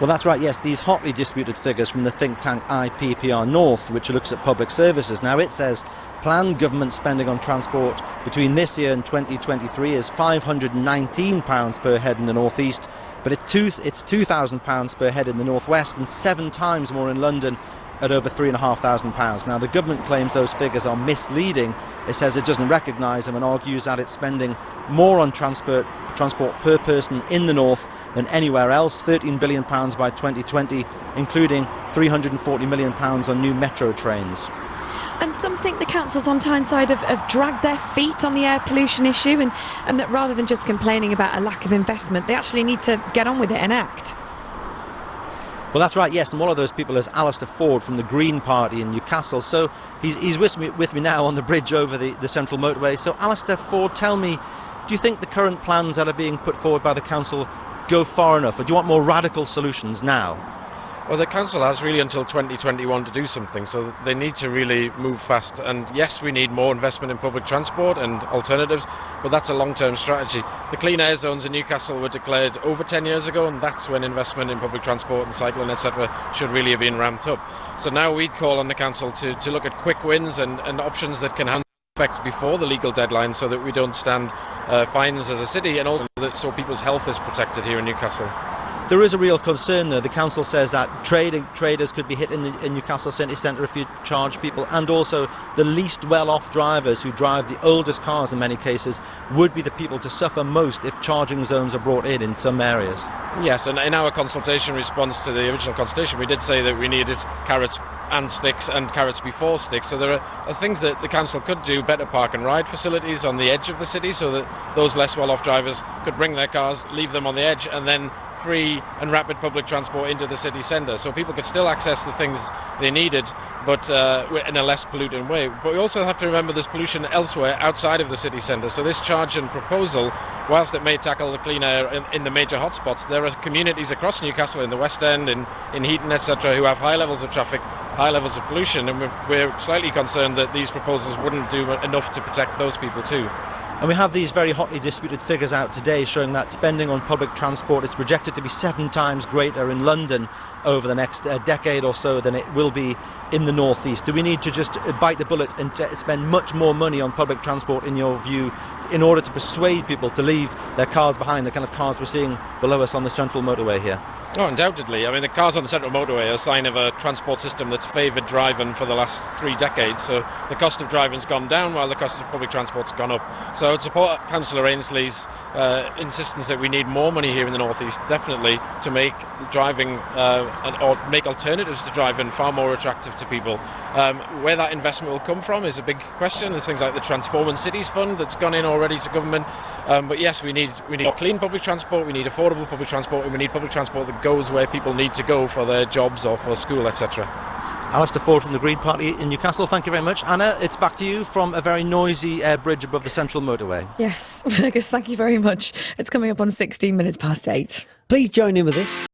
Well, that's right, yes, these hotly disputed figures from the think tank IPPR North, which looks at public services. Now, it says planned government spending on transport between this year and 2023 is £519 per head in the North East, but it's £2,000 per head in the North West and 7 times more in London at over £3,500. Now, the government claims those figures are misleading. It says it doesn't recognise them and argues that it's spending more on transport per person in the north than anywhere else, £13 billion by 2020, including £340 million on new metro trains. And some think the councils on Tyneside have dragged their feet on the air pollution issue, and that rather than just complaining about a lack of investment, they actually need to get on with it and act. Well, that's right, yes, and one of those people is Alistair Ford from the Green Party in Newcastle. So he's with me now on the bridge over the central motorway. So Alistair Ford, tell me, do you think the current plans that are being put forward by the council go far enough, or do you want more radical solutions now? Well, the council has really until 2021 to do something, so they need to really move fast. And yes, we need more investment in public transport and alternatives, but that's a long-term strategy. The clean air zones in Newcastle were declared over 10 years ago, and that's when investment in public transport and cycling, etc., should really have been ramped up. So now we'd call on the council to look at quick wins and options that can have effect before the legal deadline, so that we don't stand fines as a city, and also so people's health is protected here in Newcastle. There is a real concern though. The council says that traders could be hit in Newcastle city centre if you charge people, and also the least well-off drivers who drive the oldest cars in many cases would be the people to suffer most if charging zones are brought in some areas. Yes, and in our consultation response to the original consultation, we did say that we needed carrots and sticks, and carrots before sticks. So there are things that the council could do: better park and ride facilities on the edge of the city, so that those less well-off drivers could bring their cars, leave them on the edge, and then free and rapid public transport into the city centre, so people could still access the things they needed, but in a less polluting way. But we also have to remember there's pollution elsewhere outside of the city centre. So this charge and proposal, whilst it may tackle the clean air in the major hotspots, there are communities across Newcastle, in the West End, in Heaton, etc., who have high levels of traffic, high levels of pollution, and we're slightly concerned that these proposals wouldn't do enough to protect those people too. And we have these very hotly disputed figures out today showing that spending on public transport is projected to be 7 times greater in London over the next decade or so than it will be in the North East. Do we need to just bite the bullet and spend much more money on public transport, in your view, in order to persuade people to leave their cars behind, the kind of cars we're seeing below us on the central motorway here? Oh, undoubtedly. I mean, the cars on the central motorway are a sign of a transport system that's favoured driving for the last 3 decades. So the cost of driving's gone down while the cost of public transport's gone up. So I'd support Councillor Ainsley's insistence that we need more money here in the North East, definitely, to make driving or make alternatives to driving far more attractive to people. Where that investment will come from is a big question. There's things like the Transforming Cities Fund that's gone in already to government. But yes, we need clean public transport, we need affordable public transport, and we need public transport that goes where people need to go for their jobs or for school, etc. Alistair Ford from the Green Party in Newcastle, thank you very much. Anna, it's back to you from a very noisy bridge above the central motorway. Yes, Fergus, thank you very much. It's coming up on 16 minutes past 8. Please join in with this.